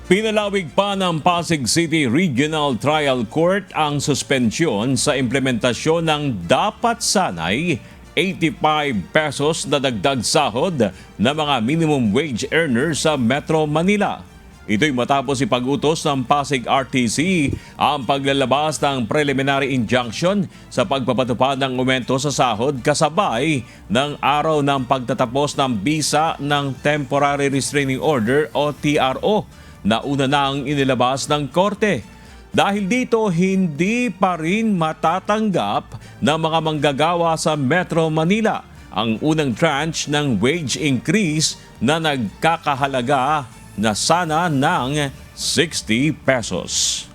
Pinalawig pa ng Pasig City Regional Trial Court ang suspensyon sa implementasyon ng dapat sanay 85 pesos na dagdag sahod na mga minimum wage earners sa Metro Manila. Ito'y matapos ipag-utos ng Pasig RTC ang paglalabas ng preliminary injunction sa pagpapatupad ng aumento sa sahod kasabay ng araw ng pagtatapos ng bisa ng Temporary Restraining Order o TRO na una nang inilabas ng korte. Dahil dito, hindi pa rin matatanggap ng mga manggagawa sa Metro Manila ang unang tranche ng wage increase na nagkakahalaga na sana ng 60 pesos.